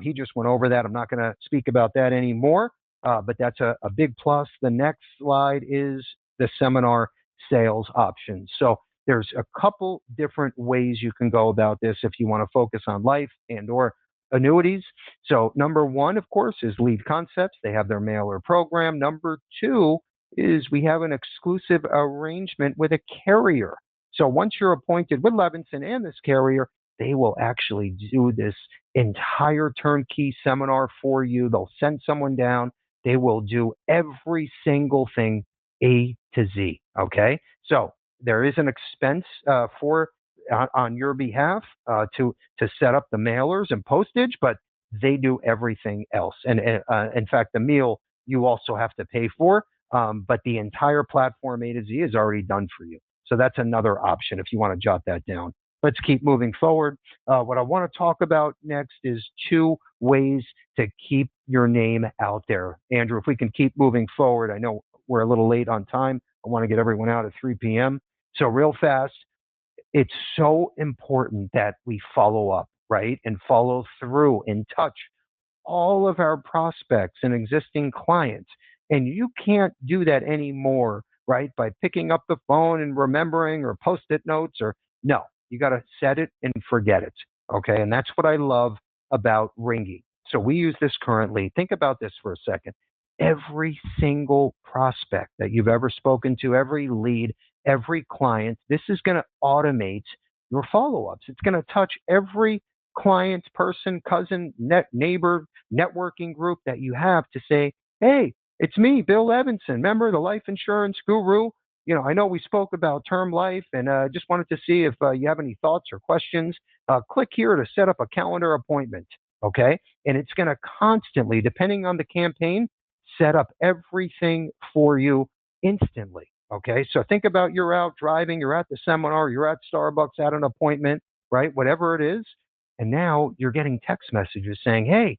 He just went over that. I'm not going to speak about that anymore, but that's a big plus. The next slide is the seminar sales options. So there's a couple different ways you can go about this if you want to focus on life and or annuities. So number one, of course, is Lead Concepts. They have their mailer program. Number two is we have an exclusive arrangement with a carrier. So once you're appointed with Levinson and this carrier, they will actually do this entire turnkey seminar for you. They'll send someone down. They will do every single thing A to Z. Okay. So there is an expense on your behalf to set up the mailers and postage, but they do everything else. And in fact, the meal you also have to pay for, but the entire platform A to Z is already done for you. So that's another option if you want to jot that down. Let's keep moving forward. What I want to talk about next is 2 ways to keep your name out there. Andrew, if we can keep moving forward, I know we're a little late on time. I want to get everyone out at 3 p.m. So real fast, it's so important that we follow up, right? And follow through and touch all of our prospects and existing clients. And you can't do that anymore, right? By picking up the phone and remembering or post-it notes or no, you got to set it and forget it. Okay. And that's what I love about Ringy. So we use this currently. Think about this for a second. Every single prospect that you've ever spoken to, every lead, every client, this is going to automate your follow-ups. It's going to touch every client, person, cousin, neighbor, networking group that you have to say, hey, it's me, Bill Levinson, remember the life insurance guru? You know, I know we spoke about term life and just wanted to see if you have any thoughts or questions. Click here to set up a calendar appointment, okay? And it's going to constantly, depending on the campaign, set up everything for you instantly, okay? So think about you're out driving, you're at the seminar, you're at Starbucks, at an appointment, right? Whatever it is. And now you're getting text messages saying, hey,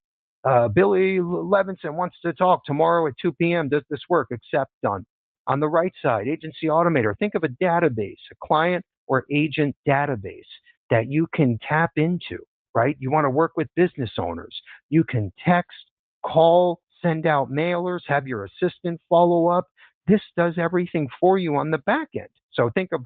Billy Levinson wants to talk tomorrow at 2 p.m. Does this work? Accept, done. On the right side, Agency Automator. Think of a database, a client or agent database that you can tap into, right? You want to work with business owners. You can text, call, send out mailers, have your assistant follow up. This does everything for you on the back end. So think of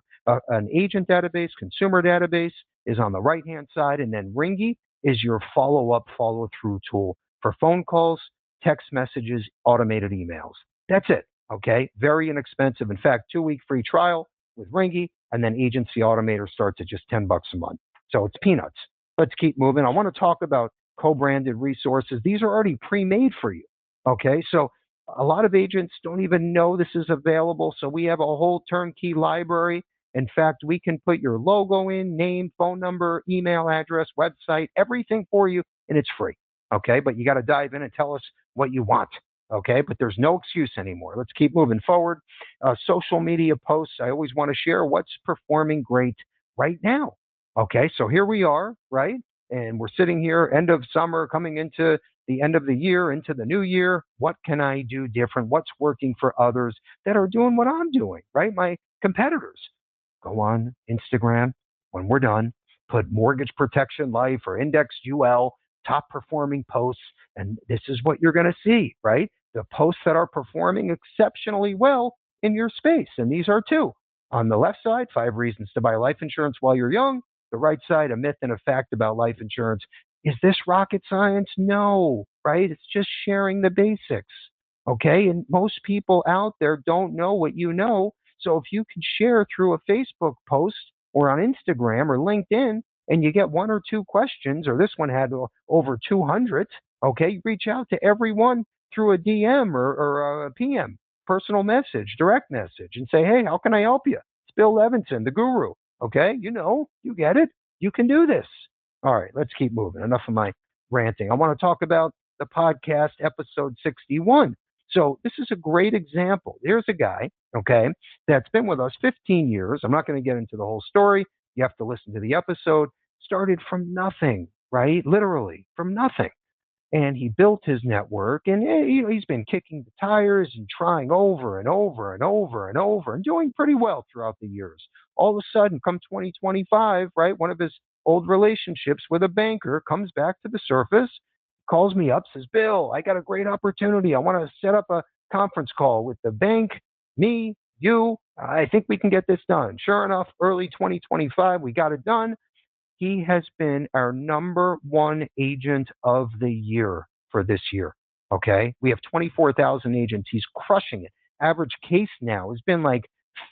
an agent database, consumer database is on the right-hand side, and then Ringy is your follow-up, follow-through tool for phone calls, text messages, automated emails. That's it, okay? Very inexpensive. In fact, 2-week free trial with Ringy, and then Agency Automator starts at just $10 a month. So it's peanuts. Let's keep moving. I want to talk about co-branded resources. These are already pre-made for you, okay? So a lot of agents don't even know this is available. So we have a whole turnkey library. In fact, we can put your logo in, name, phone number, email address, website, everything for you, and it's free. Okay, but you got to dive in and tell us what you want. Okay, but there's no excuse anymore. Let's keep moving forward. Social media posts. I always want to share what's performing great right now. Okay, so here we are, right? And we're sitting here, end of summer, coming into the end of the year, into the new year. What can I do different? What's working for others that are doing what I'm doing, right? My competitors. Go on Instagram when we're done, put mortgage protection life or indexed UL, top performing posts, and this is what you're going to see, right? The posts that are performing exceptionally well in your space. And these are 2. On the left side, 5 reasons to buy life insurance while you're young. The right side, a myth and a fact about life insurance. Is this rocket science? No, right? It's just sharing the basics. Okay. And most people out there don't know what you know. So if you can share through a Facebook post or on Instagram or LinkedIn and you get one or two questions, or this one had over 200, okay, you reach out to everyone through a DM or a PM, personal message, direct message, and say, hey, how can I help you? It's Bill Levinson, the guru. Okay. You get it. You can do this. All right, let's keep moving. Enough of my ranting. I want to talk about the podcast, episode 61. So this is a great example. There's a guy, okay, that's been with us 15 years. I'm not going to get into the whole story. You have to listen to the episode. Started from nothing, right? Literally from nothing. And he built his network, and he's been kicking the tires and trying over and over and over and over and doing pretty well throughout the years. All of a sudden, come 2025, right, one of his old relationships with a banker comes back to the surface, calls me up, says, Bill, I got a great opportunity. I want to set up a conference call with the bank, me, you. I think we can get this done. Sure enough, early 2025, we got it done. He has been our number one agent of the year for this year. Okay. We have 24,000 agents. He's crushing it. Average case now has been like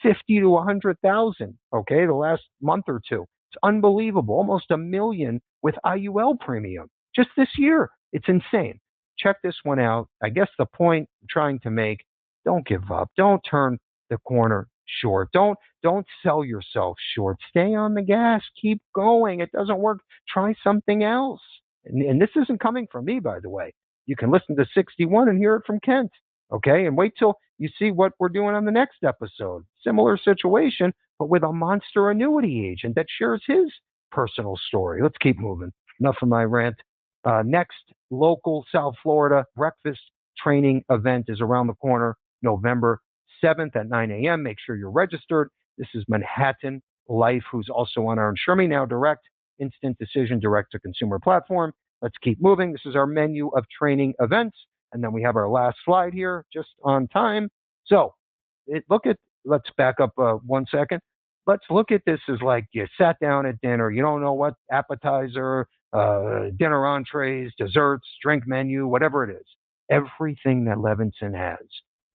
50 to 100,000. Okay. The last month or two. It's unbelievable. Almost $1 million with IUL premium just this year. It's insane. Check this one out. I guess the point I'm trying to make, don't give up. Don't turn the corner short. Don't sell yourself short. Stay on the gas. Keep going. It doesn't work. Try something else. And this isn't coming from me, by the way. You can listen to 61 and hear it from Kent. Okay. And wait till you see what we're doing on the next episode. Similar situation, but with a monster annuity agent that shares his personal story. Let's keep moving. Enough of my rant. Next local South Florida breakfast training event is around the corner, November 7th at 9 a.m. Make sure you're registered. This is Manhattan Life, who's also on our Insure Me Now Direct instant decision direct to consumer platform. Let's keep moving. This is our menu of training events. And then we have our last slide here, just on time. So let's back up 1 second. Let's look at this as like you sat down at dinner. You don't know what appetizer, dinner entrees, desserts, drink menu, whatever it is. Everything that Levinson has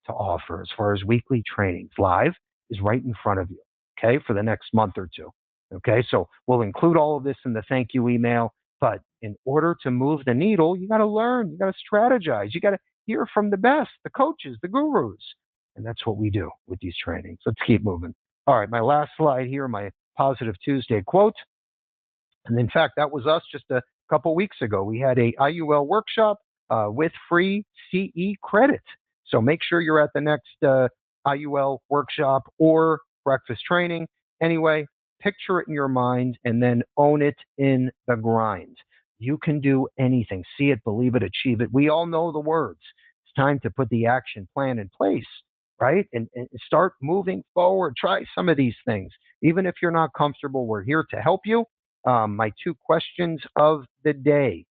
to offer as far as weekly trainings live is right in front of you, okay, for the next month or two. Okay, so we'll include all of this in the thank you email. But in order to move the needle, you got to learn, you got to strategize, you got to hear from the best, the coaches, the gurus. And that's what we do with these trainings. Let's keep moving. All right, my last slide here, my Positive Tuesday quote. And in fact, that was us just a couple weeks ago. We had a IUL workshop with free CE credit. So make sure you're at the next IUL workshop or breakfast training. Anyway, picture it in your mind and then own it in the grind. You can do anything. See it, believe it, achieve it. We all know the words. It's time to put the action plan in place, right? And start moving forward. Try some of these things. Even if you're not comfortable, we're here to help you. My 2 questions of the day.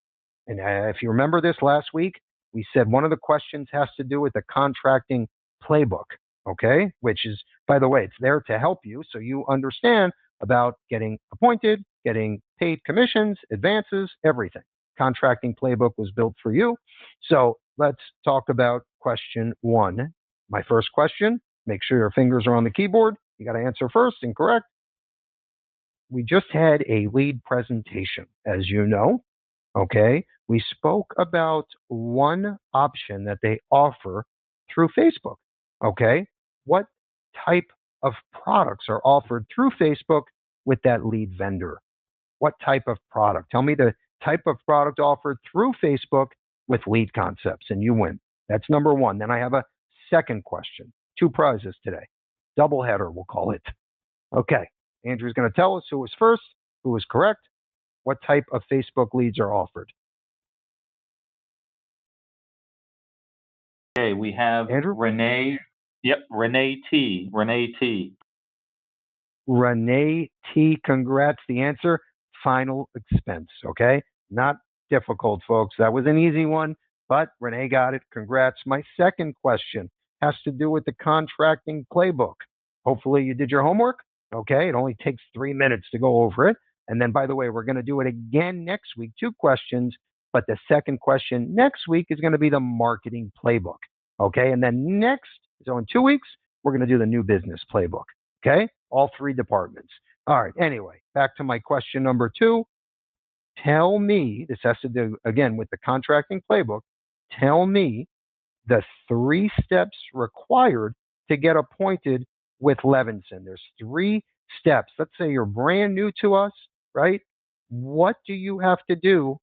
And if you remember this last week, we said one of the questions has to do with the contracting playbook, okay? Which is, by the way, it's there to help you so you understand about getting appointed, getting paid commissions, advances, everything. Contracting playbook was built for you. So let's talk about question 1. My first question, make sure your fingers are on the keyboard. You got to answer first and correct. We just had a lead presentation, as you know. Okay, we spoke about one option that they offer through Facebook. Okay, what type of products are offered through Facebook with that lead vendor? What type of product? Tell me the type of product offered through Facebook with Lead Concepts, and you win. That's number 1. Then I have a second question. 2 prizes today. Doubleheader, we'll call it. Okay, Andrew's going to tell us who was first, who was correct. What type of Facebook leads are offered? Okay, we have Andrew? Renee. Yep, Renee T. Renee T. Renee T. Congrats. The answer, final expense. Okay, not difficult, folks. That was an easy one, but Renee got it. Congrats. My second question has to do with the contracting playbook. Hopefully you did your homework. Okay, it only takes 3 minutes to go over it. And then, by the way, we're going to do it again next week, 2 questions, but the second question next week is going to be the marketing playbook. Okay. And then so in 2 weeks, we're going to do the new business playbook. Okay. All 3 departments. All right. Anyway, back to my question number 2. Tell me, this has to do again with the contracting playbook. Tell me the 3 steps required to get appointed with Levinson. There's 3 steps. Let's say you're brand new to us, right? What do you have to do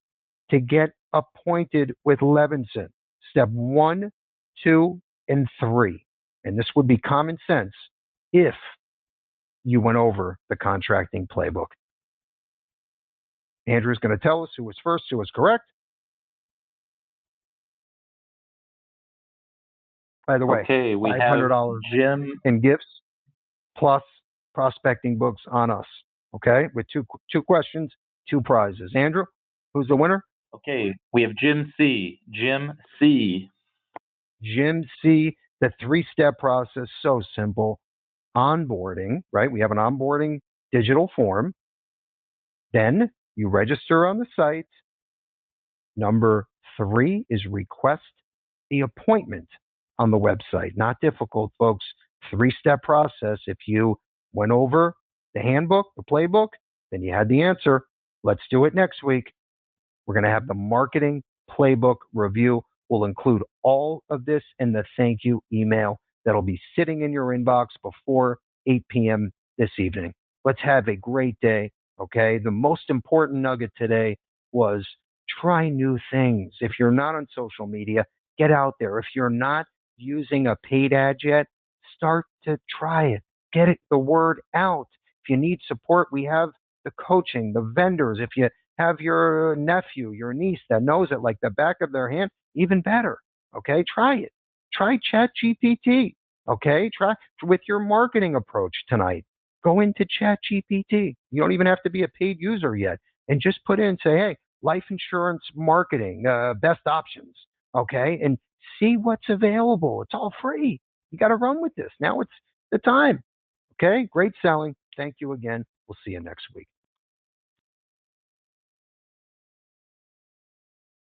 to get appointed with Levinson? Step 1, 2, and 3. And this would be common sense if you went over the contracting playbook. Andrew's going to tell us who was first, who was correct. By the way, Okay, we have $500 Jim. in gifts plus prospecting books on us. Okay, with two questions, 2 prizes. Andrew, who's the winner? Okay, we have Jim C. Jim C. Jim C. The 3-step process, so simple. Onboarding, right? We have an onboarding digital form. Then you register on the site. Number 3 is request the appointment on the website. Not difficult, folks. 3-step process. If you went over the handbook, the playbook, then you had the answer. Let's do it next week. We're going to have the marketing playbook review. We'll include all of this in the thank you email that'll be sitting in your inbox before 8 p.m. this evening. Let's have a great day, okay? The most important nugget today was try new things. If you're not on social media, get out there. If you're not using a paid ad yet, start to try it. Get the word out. If you need support, we have the coaching, the vendors. If you have your nephew, your niece that knows it like the back of their hand, even better. Okay, try it. Try ChatGPT. Okay, try with your marketing approach tonight. Go into ChatGPT. You don't even have to be a paid user yet, and just put in, say, hey, life insurance marketing, best options. Okay, and see what's available. It's all free. You got to run with this. Now it's the time. Okay, great selling. Thank you again. We'll see you next week.